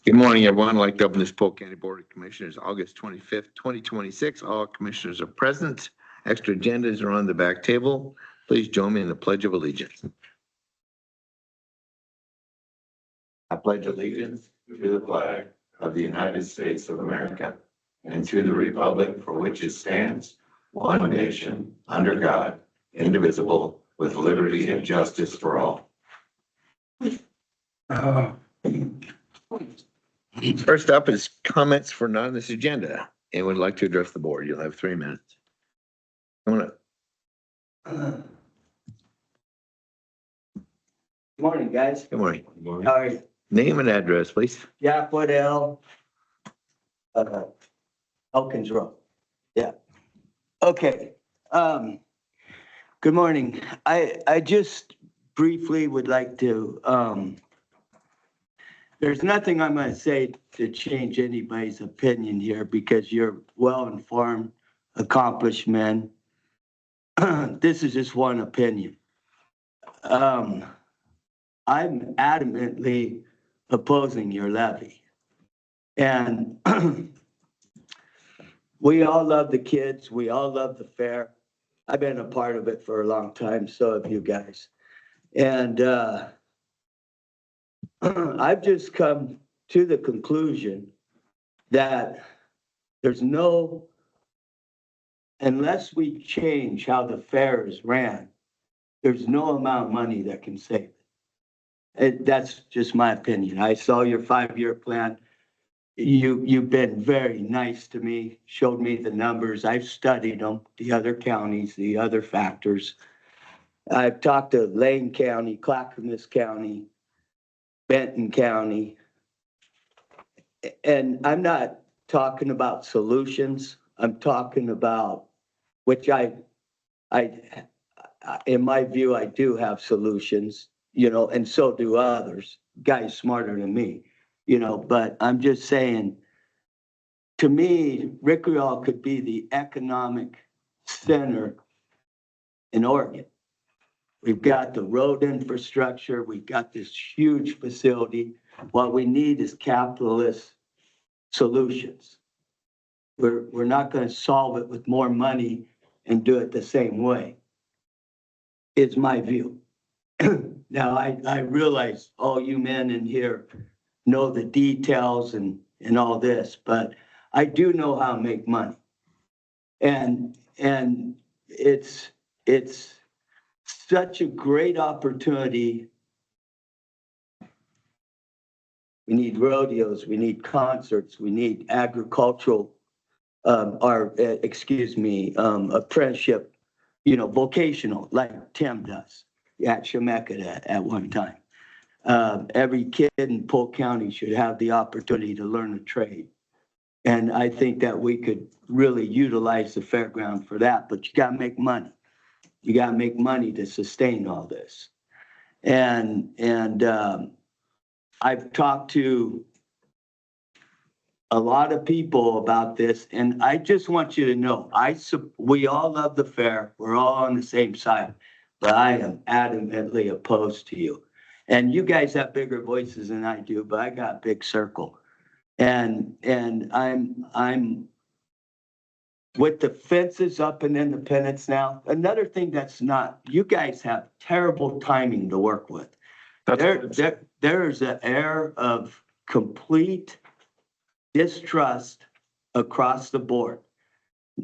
Good morning, everyone. I'd like to open this Polk County Board of Commissioners, August 25th, 2026. All commissioners are present. Extra agendas are on the back table. Please join me in the Pledge of Allegiance. I pledge allegiance to the flag of the United States of America and to the republic for which it stands, one nation, under God, indivisible, with liberty and justice for all. First up is comments for not on this agenda. Anyone would like to address the board? You'll have 3 minutes. Come on up. Good morning, guys. Good morning. How are you? Name and address, please. Jack Woodell. Elkins Road. Yeah. Okay. Good morning. I just briefly would like to, there's nothing I'm going to say to change anybody's opinion here because you're well-informed, accomplished men. This is just one opinion. I'm adamantly opposing your levy. And we all love the kids. We all love the fair. I've been a part of it for a long time. So have you guys. And I've just come to the conclusion that there's no, unless we change how the fair is ran, there's no amount of money that can save it. That's just my opinion. I saw your 5-year plan. You've been very nice to me, showed me the numbers. I've studied them, the other counties, the other factors. I've talked to Lane County, Clackamas County, Benton County. And I'm not talking about solutions. I'm talking about, which I in my view, I do have solutions, and so do others, guys smarter than me. But I'm just saying, to me, Rickreall could be the economic center in Oregon. We've got the road infrastructure. We've got this huge facility. What we need is capitalist solutions. We're not going to solve it with more money and do it the same way. It's my view. Now, I realize all you men in here know the details and all this, but I do know how to make money. And it's such a great opportunity. We need rodeos, we need concerts, we need agricultural, apprenticeship, vocational, like Tim does at Chemeketa at one time. Every kid in Polk County should have the opportunity to learn a trade. And I think that we could really utilize the fairground for that, but you got to make money. You got to make money to sustain all this. And I've talked to a lot of people about this, and I just want you to know, we all love the fair. We're all on the same side, but I am adamantly opposed to you. And you guys have bigger voices than I do, but I got a big circle. And I'm with the fences up in Independence now. Another thing that's not, you guys have terrible timing to work with. There's an air of complete distrust across the board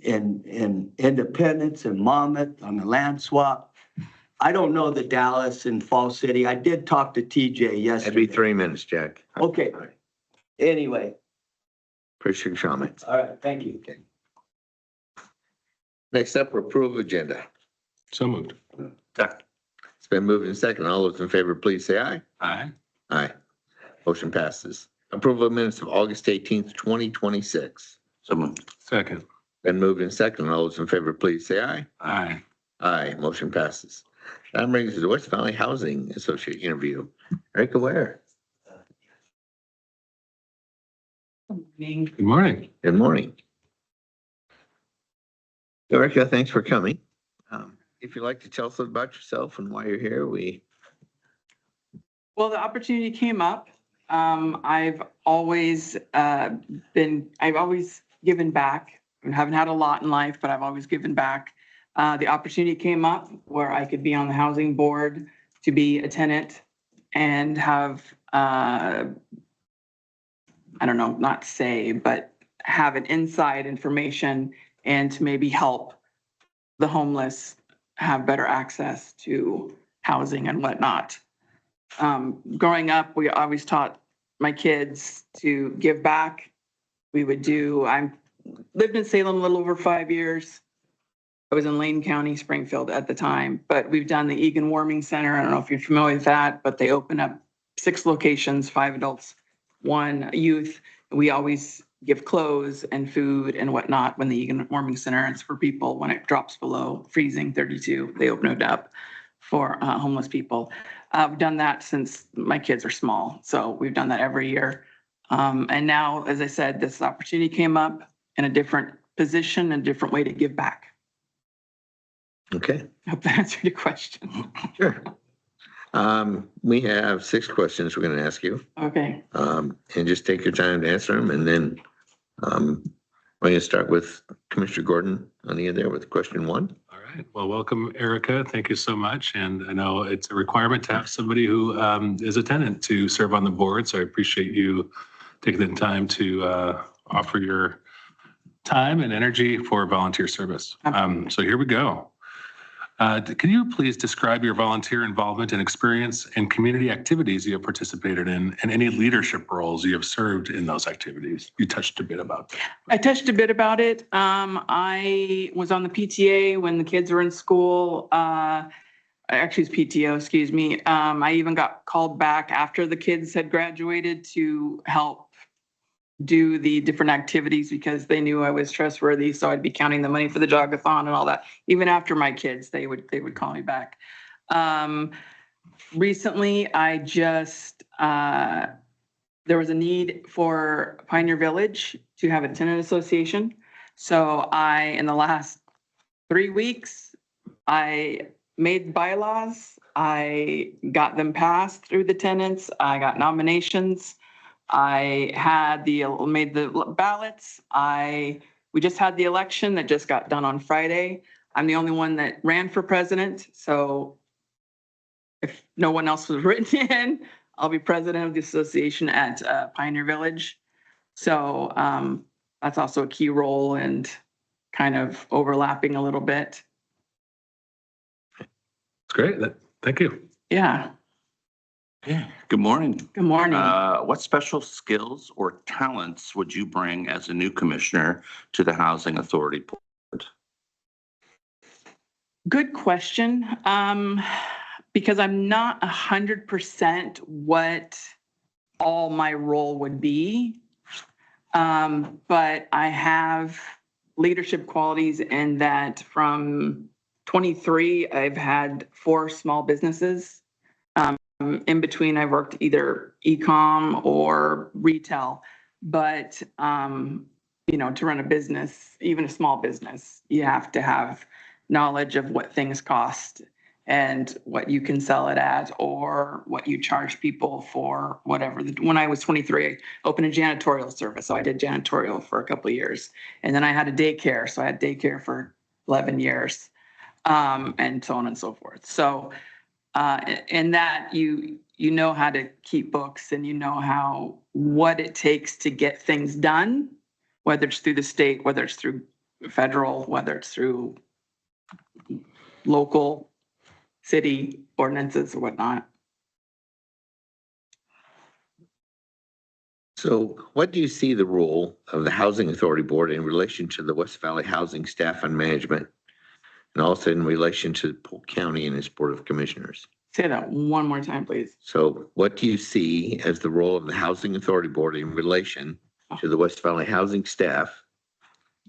in Independence and Monmouth on the land swap. I don't know the Dallas and Fall City. I did talk to TJ yesterday. That'd be 3 minutes, Jack. Okay. All right. Anyway. Appreciate your comments. All right. Thank you. Okay. Next up, approve agenda. So moved. Second. It's been moved and second. All those in favor, please say aye. Aye. Aye. Motion passes. Approval of minutes of August 18th, 2026. So moved. Second. Been moved and second. All those in favor, please say aye. Aye. Aye. Motion passes. That brings us to the West Valley Housing Associate interview. Erica Ware. Good morning. Good morning. Erica, thanks for coming. If you'd like to tell us about yourself and why you're here, Well, the opportunity came up I've always I've always given back. I haven't had a lot in life, but I've always given back. The opportunity came up where I could be on the housing board to be a tenant and have, I don't know, not say, but have an inside information and to maybe help the homeless have better access to housing and whatnot. Growing up, we always taught my kids to give back. We would do, I lived in Salem a little over 5 years. I was in Lane County, Springfield at the time, but we've done the Egan Warming Center. I don't know if you're familiar with that, but they open up 6 locations, 5 adults, 1 youth. We always give clothes and food and whatnot when the Egan Warming Center, it's for people when it drops below freezing 32, they open it up for homeless people. I've done that since my kids are small. So we've done that every year. And now, as I said, this opportunity came up in a different position, a different way to give back. Okay, I hope that answered your question. sure. We have 6 questions we're going to ask you, Okay. and just take your time to answer them. And then we're going to start with Commissioner Gordon on the end there with question 1. All right. Well, welcome, Erica. Thank you so much. And I know it's a requirement to have somebody who is a tenant to serve on the board. So I appreciate you taking the time to offer your time and energy for volunteer service. So here we go. Can you please describe your volunteer involvement and experience in community activities you have participated in and any leadership roles you have served in those activities? You touched a bit about that. I touched a bit about it. I was on the PTA when the kids were in school. Actually, it's PTO, excuse me. I even got called back after the kids had graduated to help do the different activities because they knew I was trustworthy. So I'd be counting the money for the jogathon and all that. Even after my kids, they would call me back. Recently, I just, there was a need for Pioneer Village to have a tenant association. So in the last 3 weeks, I made bylaws. I got them passed through the tenants. I got nominations. I made the ballots. We just had the election that just got done on Friday. I'm the only one that ran for president. So if no one else was written in, I'll be president of the association at Pioneer Village. So that's also a key role and kind of overlapping a little bit. It's great. Thank you. Yeah. Good morning. Good morning. What special skills or talents would you bring as a new commissioner to the Housing Authority Board? Good question. Because I'm not 100% what all my role would be. But I have leadership qualities in that from 23, I've had 4 small businesses. In between, I've worked either e-com or retail, but to run a business, even a small business, you have to have knowledge of what things cost and what you can sell it at or what you charge people for whatever. When I was 23, I opened a janitorial service. So I did janitorial for a couple of years. And then I had a daycare. So I had daycare for 11 years and so on and so forth. So in that you know how to keep books and you know what it takes to get things done, whether it's through the state, whether it's through federal, whether it's through local city ordinances or whatnot. So what do you see the role of the Housing Authority Board in relation to the West Valley Housing Staff and Management, and also in relation to Polk County and its Board of Commissioners? Say that one more time, please. So what do you see as the role of the Housing Authority Board in relation to the West Valley Housing Staff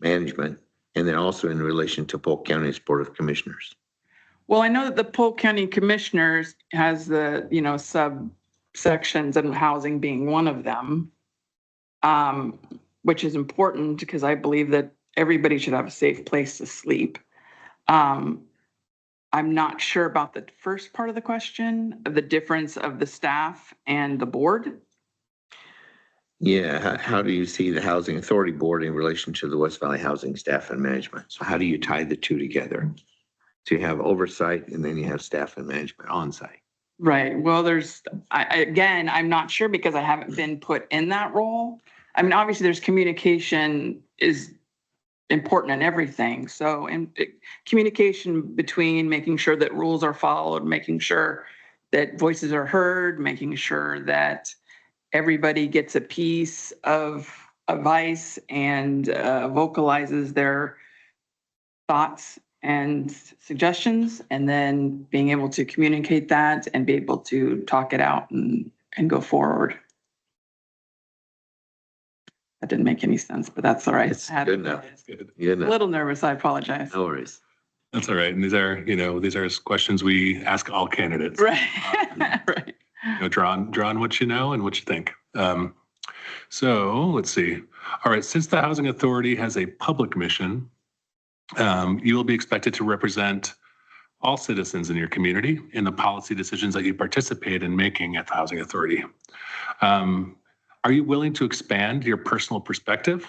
Management, and then also in relation to Polk County's Board of Commissioners? Well, I know that the Polk County Commissioners has the, subsections and housing being one of them, which is important because I believe that everybody should have a safe place to sleep. I'm not sure about the first part of the question, of the difference of the staff and the board. Yeah, how do you see the Housing Authority Board in relation to the West Valley Housing Staff and Management? So how do you tie the two together? So you have oversight and then you have staff and management on site. Right. Well, again, I'm not sure because I haven't been put in that role. I mean, obviously there's communication is important in everything. So, communication between making sure that rules are followed, making sure that voices are heard, making sure that everybody gets a piece of advice and vocalizes their thoughts and suggestions, and then being able to communicate that and be able to talk it out and go forward. That didn't make any sense, but that's all right. It's good enough. Good. You A know, little nervous, I apologize. no worries. That's all right. And these are questions we ask all candidates. Right, right. Draw on what you know and what you think. So let's see. All right. Since the Housing Authority has a public mission, you will be expected to represent all citizens in your community in the policy decisions that you participate in making at the Housing Authority. Are you willing to expand your personal perspective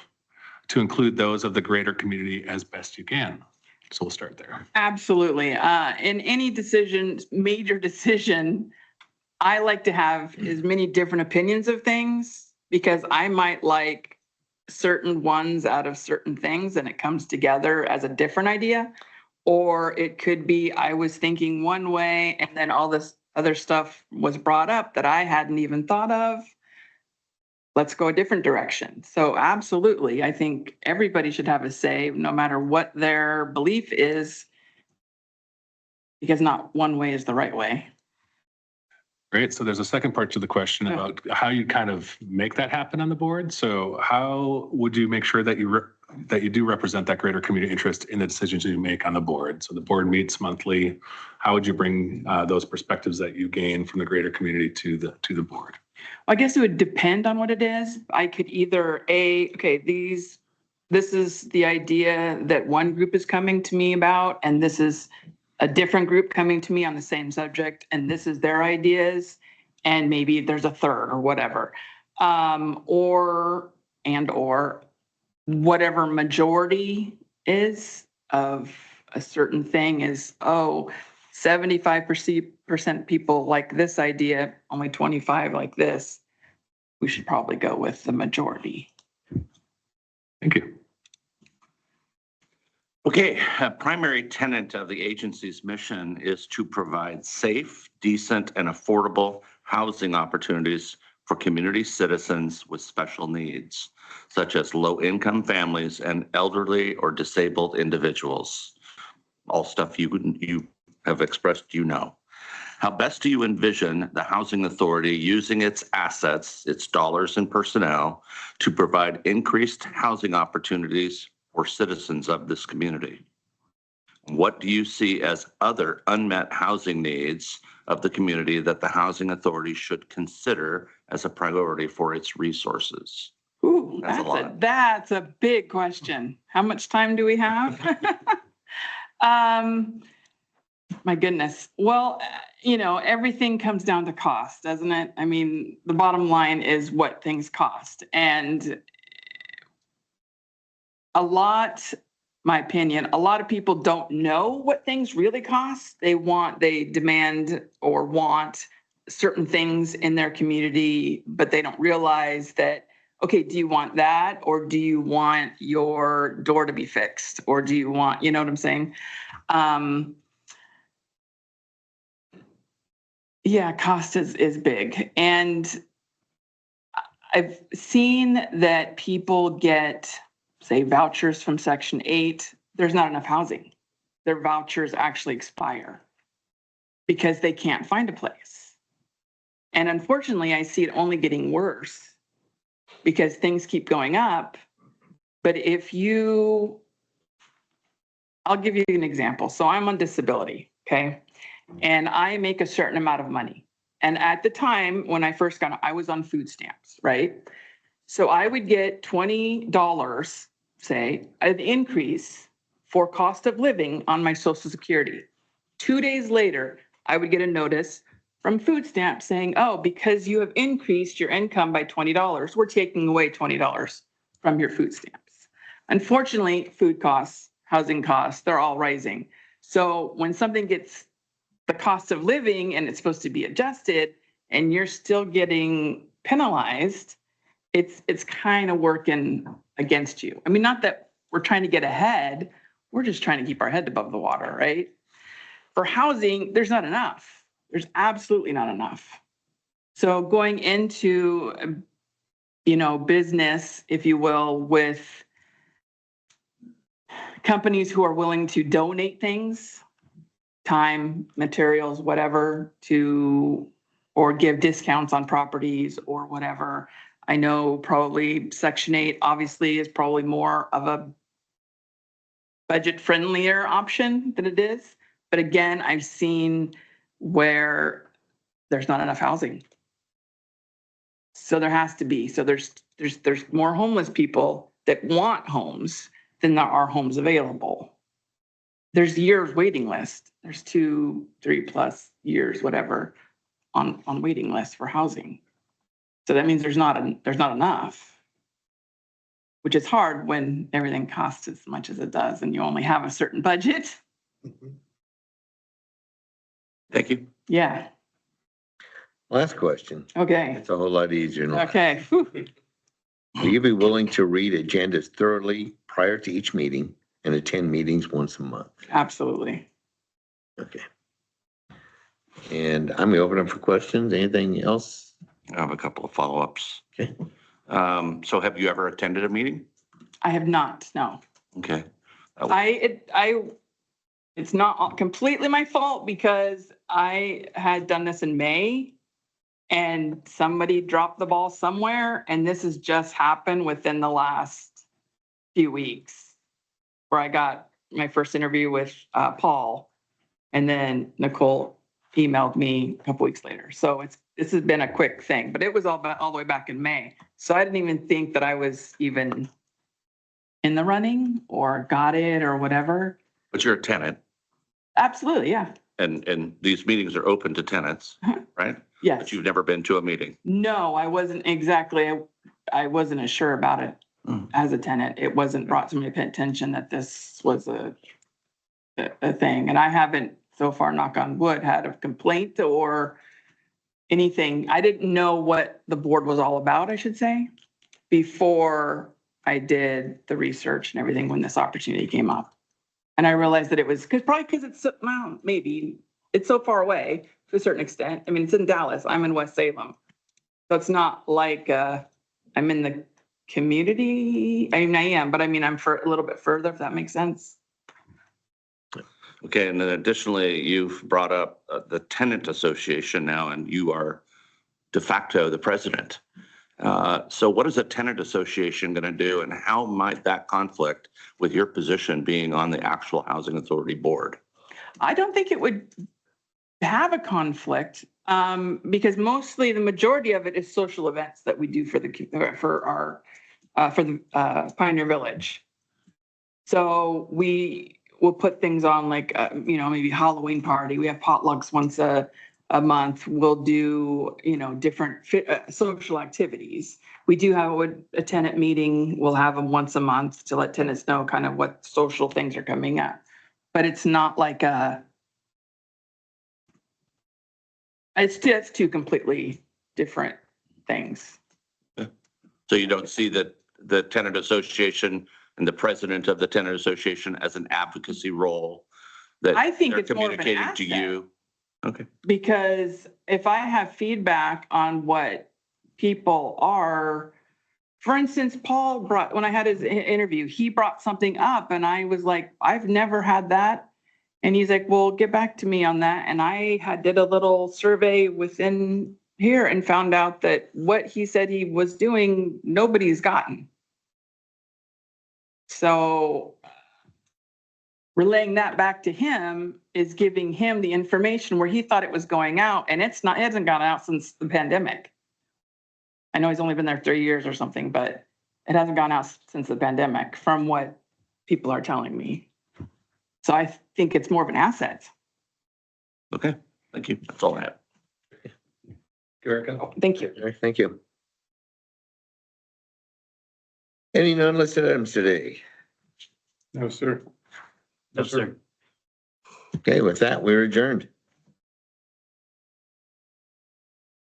to include those of the greater community as best you can? So we'll start there. Absolutely. In any decision, major decision, I like to have as many different opinions of things because I might like certain ones out of certain things and it comes together as a different idea. Or it could be I was thinking one way and then all this other stuff was brought up that I hadn't even thought of. Let's go a different direction. So absolutely, I think everybody should have a say no matter what their belief is, because not one way is the right way. Great. So there's a second part to the question about how you kind of make that happen on the board. So how would you make sure that you do represent that greater community interest in the decisions you make on the board? So the board meets monthly. How would you bring those perspectives that you gain from the greater community to the board? I guess it would depend on what it is. I could either this is the idea that one group is coming to me about, and this is a different group coming to me on the same subject, and this is their ideas, and maybe there's a third or whatever. Or whatever majority is of a certain thing is, 75% people like this idea, only 25 like this. We should probably go with the majority. Thank you. Okay, a primary tenet of the agency's mission is to provide safe, decent, and affordable housing opportunities for community citizens with special needs, such as low-income families and elderly or disabled individuals. All stuff you have expressed, How best do you envision the Housing Authority using its assets, its dollars and personnel, to provide increased housing opportunities for citizens of this community? What do you see as other unmet housing needs of the community that the Housing Authority should consider as a priority for its resources? Ooh, That's a lot. that's a big question. How much time do we have? My goodness. Well, everything comes down to cost, doesn't it? I mean, the bottom line is what things cost. And my opinion, a lot of people don't know what things really cost. They demand or want certain things in their community, but they don't realize that, okay, do you want that? Or do you want your door to be fixed? Or do you want, you know what I'm saying? Yeah, cost is big. And I've seen that people get, say, vouchers from Section 8. There's not enough housing. Their vouchers actually expire because they can't find a place. And unfortunately, I see it only getting worse because things keep going up. But I'll give you an example. So I'm on disability, okay? And I make a certain amount of money. And at the time when I first I was on food stamps, right? So I would get $20, say, an increase for cost of living on my Social Security. 2 days later, I would get a notice, from food stamps saying, oh, because you have increased your income by $20, we're taking away $20 from your food stamps. Unfortunately, food costs, housing costs, they're all rising. So when something gets the cost of living and it's supposed to be adjusted and you're still getting penalized, it's kind of working against you. I mean, not that we're trying to get ahead, we're just trying to keep our head above the water, right? For housing, there's not enough. There's absolutely not enough. So going into, business, if you will, with companies who are willing to donate things, time, materials, whatever, or give discounts on properties or whatever. I know probably Section 8 obviously is probably more of a budget friendlier option than it is. But again, I've seen where there's not enough housing. So there has to be. So there's more homeless people that want homes than there are homes available. There's years waiting list. There's 2, 3+ years, whatever, on waiting list for housing. So that means there's not enough, which is hard when everything costs as much as it does and you only have a certain budget. Thank you. Yeah. Last question. Okay. It's a whole lot easier. Than that. Okay. Whew. Will you be willing to read agendas thoroughly prior to each meeting and attend meetings once a month? Absolutely. Okay. And I'm gonna open up for questions. Anything else? I have a couple of follow-ups. Okay. So have you ever attended a meeting? I have not, no. Okay. It's not completely my fault because I had done this in May and somebody dropped the ball somewhere, and this has just happened within the last few weeks where I got my first interview with Paul, and then Nicole emailed me a couple weeks later. So this has been a quick thing, but it was all the way back in May. So I didn't even think that I was even in the running or got it or whatever. But you're a tenant, Absolutely, yeah. and these meetings are open to tenants, right? Yes. But you've never been to a meeting. No, I wasn't exactly, I wasn't as sure about it as a tenant. It wasn't brought to my attention that this was a thing. And I haven't so far, knock on wood, had a complaint or anything. I didn't know what the board was all about, I should say, before I did the research and everything when this opportunity came up. And I realized that it was probably because it's, well, maybe it's so far away to a certain extent. I mean, it's in Dallas. I'm in West Salem. So it's not like I'm in the community. I mean, I am, but I mean, I'm for a little bit further, if that makes sense. Okay, and then additionally, you've brought up the tenant association now, and you are de facto the president. So what is a tenant association going to do, and how might that conflict with your position being on the actual Housing Authority board? I don't think it would have a conflict because mostly the majority of it is social events that we do for the Pioneer Village. So we will put things on like maybe Halloween party. We have potlucks once a month. We'll do different social activities. We do have a tenant meeting. We'll have them once a month to let tenants know kind of what social things are coming up. But it's not like it's two completely different things. So you don't see that the tenant association and the president of the tenant association as an advocacy role that I think they're it's more of an communicating to asset. you? Okay. Because if I have feedback on what people are, for instance, Paul when I had his interview, he brought something up and I was like, I've never had that. And he's like, well, get back to me on that. And I did a little survey within here and found out that what he said he was doing, nobody's gotten. So relaying that back to him is giving him the information where he thought it was going out, and it hasn't gone out since the pandemic. I know he's only been there 3 years or something, but it hasn't gone out since the pandemic from what people are telling me. So I think it's more of an asset. Okay, thank you. That's all I have. Erica. Thank you. All right, thank you. Any non-listed items today? No, sir. No, sir. Okay, with that, we're adjourned.